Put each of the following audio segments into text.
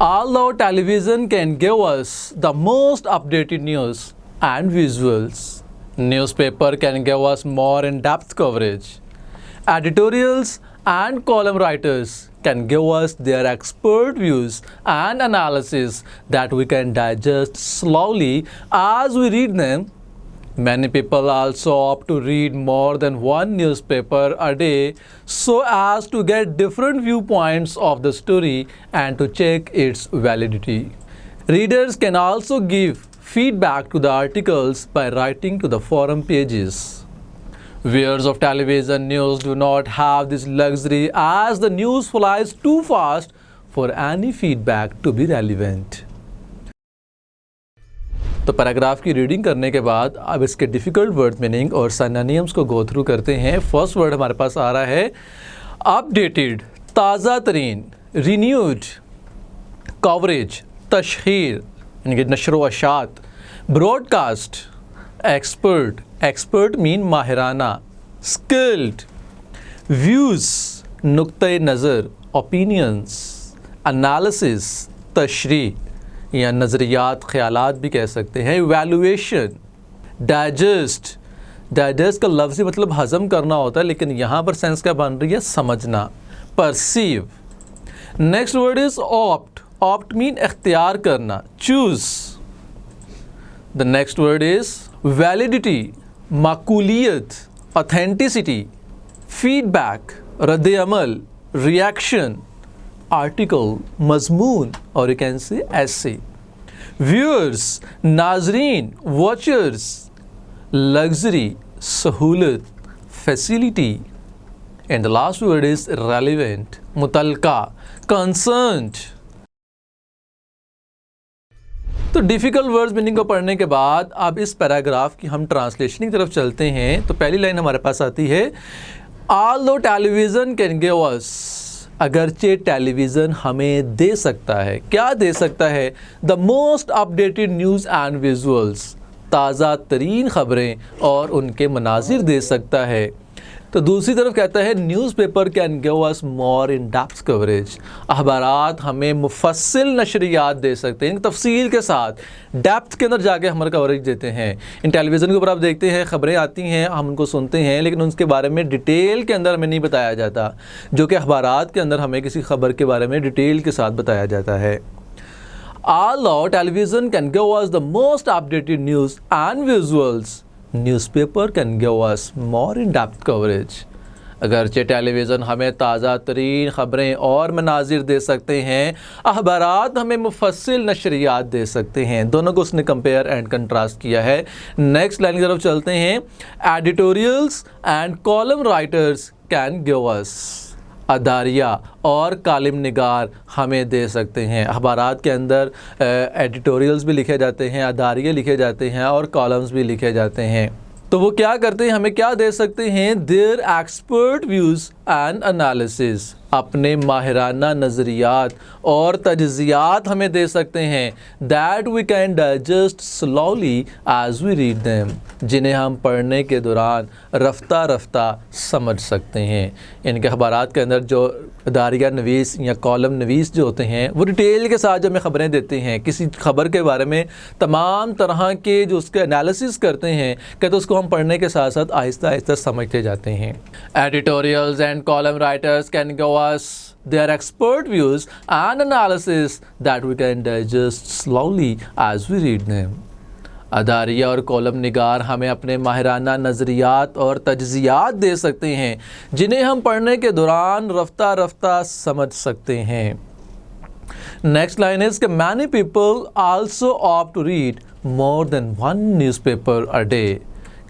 Although television can give us the most updated news and visuals, newspaper can give us more in-depth coverage. Editorials and column writers can give us their expert views and analysis that we can digest slowly as we read them. Many people also opt to read more than one newspaper a day so as to get different viewpoints of the story and to check its validity. Readers can also give feedback to the articles by writing to the forum pages. Viewers of television news do not have this luxury as the news flies too fast for any feedback to be relevant. تو paragraph کی reading کرنے کے بعد اب اس کے difficult word meaning اور synonyms کو go through کرتے ہیں۔ فرسٹ ورڈ ہمارے پاس آ رہا ہے اپڈیٹڈ، تازہ ترین، رینیوڈ، کوریج، تشہیر یعنی کہ نشر و اشاعت، براڈ کاسٹ، ایکسپرٹ، ایکسپرٹ مین ماہرانہ، اسکلڈ، ویوز نقطۂ نظر، اوپینینس، انالیسس تشریح یا نظریات، خیالات بھی کہہ سکتے ہیں، ایویلویشن، ڈائجسٹ، ڈائجسٹ کا لفظی مطلب ہضم کرنا ہوتا ہے لیکن یہاں پر سینس کیا بن رہی ہے، سمجھنا، perceive. Next word is opt, opt مین اختیار کرنا، choose. The next word is validity, معقولیت، اوتھینٹسٹی، فیڈ بیک، رد عمل، ریئیکشن، آرٹیکل، مضمون اور یو کین سے ایسے۔ ویورز ناظرین، واچرز، لگژری سہولت، facility, and the last word is relevant متعلقہ، کنسرنڈ۔ تو ڈیفیکلٹ ورڈز میننگ کو پڑھنے کے بعد اب اس پیراگراف کی ہم ٹرانسلیشن کی طرف چلتے ہیں۔ تو پہلی لائن ہمارے پاس آتی ہے although television can give us، اگرچہ ٹیلی ویژن ہمیں دے سکتا ہے، کیا دے سکتا ہے، the most updated news and visuals, تازہ ترین خبریں اور ان کے مناظر دے سکتا ہے، تو دوسری طرف کہتا ہے newspaper can give us more in depth coverage, اخبارات ہمیں مفصل نشریات دے سکتے ہیں، تفصیل کے ساتھ ڈیپتھ کے اندر جا کے ہمارا کوریج دیتے ہیں۔ ان ٹیلی ویژن کے اوپر آپ دیکھتے ہیں خبریں آتی ہیں، ہم ان کو سنتے ہیں لیکن ان کے بارے میں ڈیٹیل کے اندر ہمیں نہیں بتایا جاتا، جو کہ اخبارات کے اندر ہمیں کسی خبر کے بارے میں ڈیٹیل کے ساتھ بتایا جاتا ہے۔ Although television can give us the most updated news and visuals, newspaper can give us more in-depth coverage. اگرچہ ٹیلی ویژن ہمیں تازہ ترین خبریں اور مناظر دے سکتے ہیں، اخبارات ہمیں مفصل نشریات دے سکتے ہیں۔ دونوں کو اس نے کمپیئر اینڈ کنٹراسٹ کیا ہے۔ نیکسٹ لائن کی طرف چلتے ہیں، editorials and column writers can give us, اداریہ اور کالم نگار ہمیں دے سکتے ہیں۔ اخبارات کے اندر ایڈیٹوریلز بھی لکھے جاتے ہیں، اداریہ لکھے جاتے ہیں اور کالمز بھی لکھے جاتے ہیں۔ تو وہ کیا کرتے ہیں، ہمیں کیا دے سکتے ہیں، their expert views and analysis, اپنے ماہرانہ نظریات اور تجزیات ہمیں دے سکتے ہیں، that we can digest slowly as we read them, جنہیں ہم پڑھنے کے دوران رفتہ رفتہ سمجھ سکتے ہیں۔ ان کے اخبارات کے اندر جو اداریہ نویس یا کالم نویس جو ہوتے ہیں وہ ڈیٹیل کے ساتھ جو ہمیں خبریں دیتے ہیں، کسی خبر کے بارے میں تمام طرح کے جو اس کے انالیسس کرتے ہیں کہ تو اس کو ہم پڑھنے کے ساتھ ساتھ آہستہ آہستہ سمجھتے جاتے ہیں۔ Editorials and column writers can give us their expert views and analysis that we can digest slowly as we read them. اداریہ اور کالم نگار ہمیں اپنے ماہرانہ نظریات اور تجزیات دے سکتے ہیں، جنہیں ہم پڑھنے کے دوران رفتہ رفتہ سمجھ سکتے ہیں۔ نیکسٹ لائن is کہ many people also opt to read more than one newspaper a day،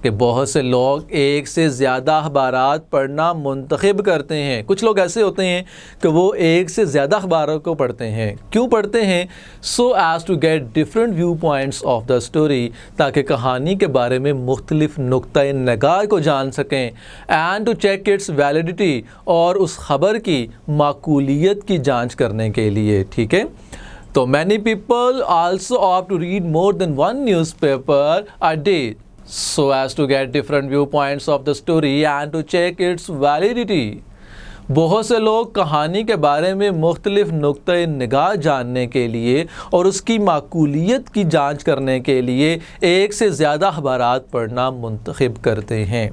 کہ بہت سے لوگ ایک سے زیادہ اخبارات پڑھنا منتخب کرتے ہیں۔ کچھ لوگ ایسے ہوتے ہیں کہ وہ ایک سے زیادہ اخباروں کو پڑھتے ہیں۔ کیوں پڑھتے ہیں؟ So as to get different viewpoints of the story, تاکہ کہانی کے بارے میں مختلف نقطۂ نگاہ کو جان سکیں، and to check its validity, اور اس خبر کی معقولیت کی جانچ کرنے کے لیے۔ ٹھیک ہے، تو many people also opt to read more than one newspaper a day so as to get different viewpoints of the story and to check its validity. بہت سے لوگ کہانی کے بارے میں مختلف نقطۂ نگاہ جاننے کے لیے اور اس کی معقولیت کی جانچ کرنے کے لیے ایک سے زیادہ اخبارات پڑھنا منتخب کرتے ہیں۔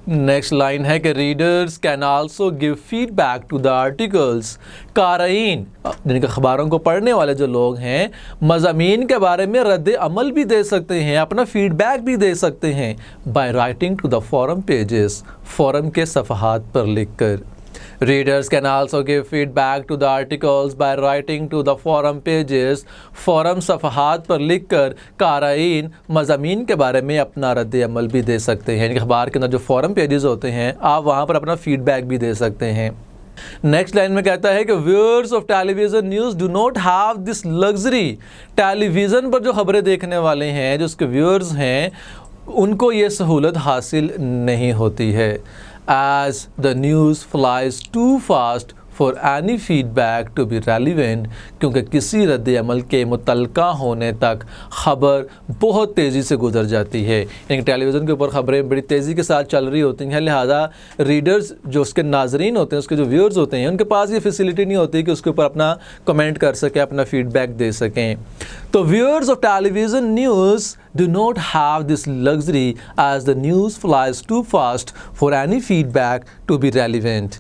نیکسٹ لائن ہے کہ readers can also give feedback to the articles. قارئین جن کے اخباروں کو پڑھنے والے جو لوگ ہیں مضامین کے بارے میں رد عمل بھی دے سکتے ہیں، اپنا فیڈ بیک بھی دے سکتے ہیں by writing to the forum pages, forum کے صفحات پر لکھ کر۔ Readers can also give feedback to the articles by writing to the forum pages۔ Forum صفحات پر لکھ کر قارئین مضامین کے بارے میں اپنا رد عمل بھی دے سکتے ہیں، یعنی اخبار کے اندر جو فورم پیجز ہوتے ہیں آپ وہاں پر اپنا فیڈ بیک بھی دے سکتے ہیں۔ نیکسٹ لائن میں کہتا ہے کہ viewers of television news do not have this luxury. Television پر جو خبریں دیکھنے والے ہیں، جو اس کے ویورز ہیں، ان کو یہ سہولت حاصل نہیں ہوتی ہے۔ As the news flies too fast for any feedback to be relevant، کیونکہ کسی رد عمل کے متعلقہ ہونے تک خبر بہت تیزی سے گزر جاتی ہے، یعنی ٹیلی ویژن کے اوپر خبریں بڑی تیزی کے ساتھ چل رہی ہوتی ہیں، لہٰذا ریڈرز جو اس کے ناظرین ہوتے ہیں، اس کے جو ویورز ہوتے ہیں، ان کے پاس یہ فیسلٹی نہیں ہوتی کہ اس کے اوپر اپنا کمنٹ کر سکیں، اپنا فیڈ بیک دے سکیں۔ تو viewers of television news do not have this luxury as the news flies too fast for any feedback to be relevant۔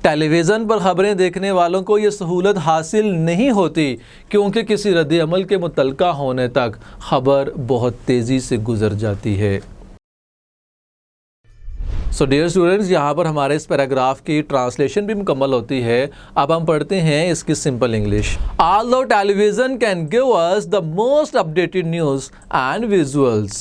Television پر خبریں دیکھنے والوں کو یہ سہولت حاصل نہیں ہوتی کیونکہ کسی رد عمل کے متعلقہ ہونے تک خبر بہت تیزی سے گزر جاتی ہے۔ سو ڈیئر اسٹوڈنٹس، یہاں پر ہمارے اس پیراگراف کی ٹرانسلیشن بھی مکمل ہوتی ہے۔ اب ہم پڑھتے ہیں اس کی simple English. Although television can give us the most updated news and visuals,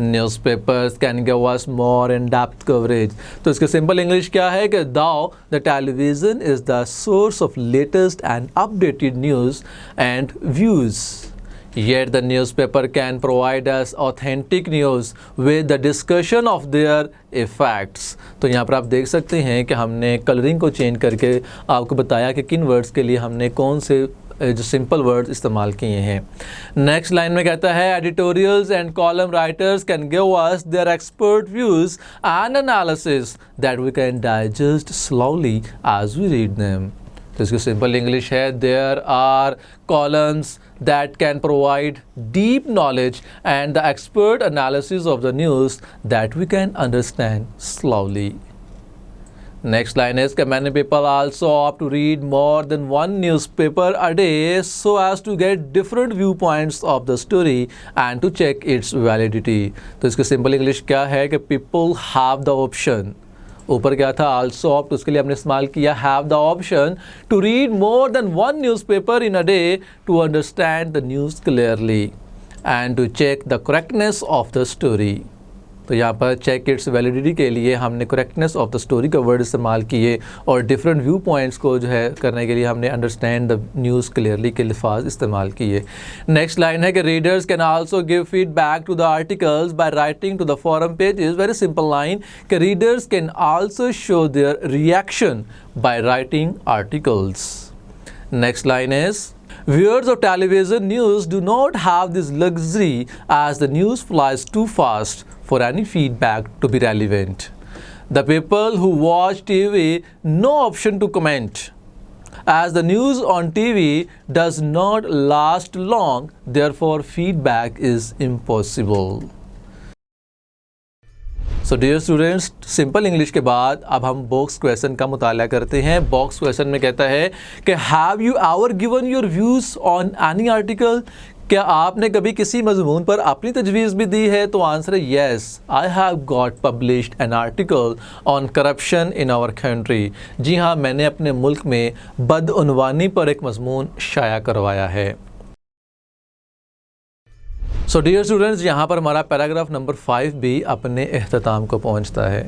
newspapers can give us more in-depth coverage۔ تو اس کی سمپل انگلش کیا ہے کہ though the television is the source of latest and updated news and views, yet the newspaper can provide us authentic news with the discussion of their effects۔ تو یہاں پر آپ دیکھ سکتے ہیں کہ ہم نے کلرنگ کو چینج کر کے آپ کو بتایا کہ کن ورڈز کے لیے ہم نے کون سے جو سمپل ورڈز استعمال کیے ہیں۔ نیکسٹ لائن میں کہتا ہے editorials and column writers can give us their expert views and analysis that we can digest slowly as we read them۔ تو اس کی سمپل انگلش ہے there are columns that can provide deep knowledge and the expert analysis of the news that we can understand slowly۔ Next line is that many people also opt to read more than one newspaper a day so as to get different viewpoints of the story and to check its validity۔ تو اس کی simple English کیا ہے کہ people have the option، اوپر کیا تھا also opt، اس کے لیے ہم نے استعمال کیا have the option to read more than one newspaper in a day to understand the news clearly and to check the correctness of the story۔ تو یہاں پر چیک اٹس ویلیڈیٹی کے لیے ہم نے کریکٹنس آف دا اسٹوری کا word استعمال کیے اور ڈفرینٹ ویو پوائنٹس کو جو ہے کرنے کے لیے ہم نے انڈرسٹینڈ دا نیوز کلیئرلی کے الفاظ استعمال کیے۔ نیکسٹ لائن ہے کہ readers can also give feedback to the articles by writing to the forum pages. Very simple line کہ readers can also show their reaction by writing articles. Next line is viewers of television news do not have this luxury as the news flies too fast for any feedback to be relevant. The people who watch TV no option to comment as the news on TV does not last long, therefore feedback is impossible۔ So dear students, simple English کے بعد اب ہم box question کا مطالعہ کرتے ہیں۔ Box question میں کہتا ہے کہ have you ever given your views on any article? کیا آپ نے کبھی کسی مضمون پر اپنی تجویز بھی دی ہے؟ تو آنسر ہے yes, I have got published an article on corruption in our country. جی ہاں، میں نے اپنے ملک میں بدعنوانی پر ایک مضمون شائع کروایا ہے۔ سو ڈیئر اسٹوڈنٹس، یہاں پر ہمارا پیراگراف نمبر 5 بھی اپنے اختتام کو پہنچتا ہے۔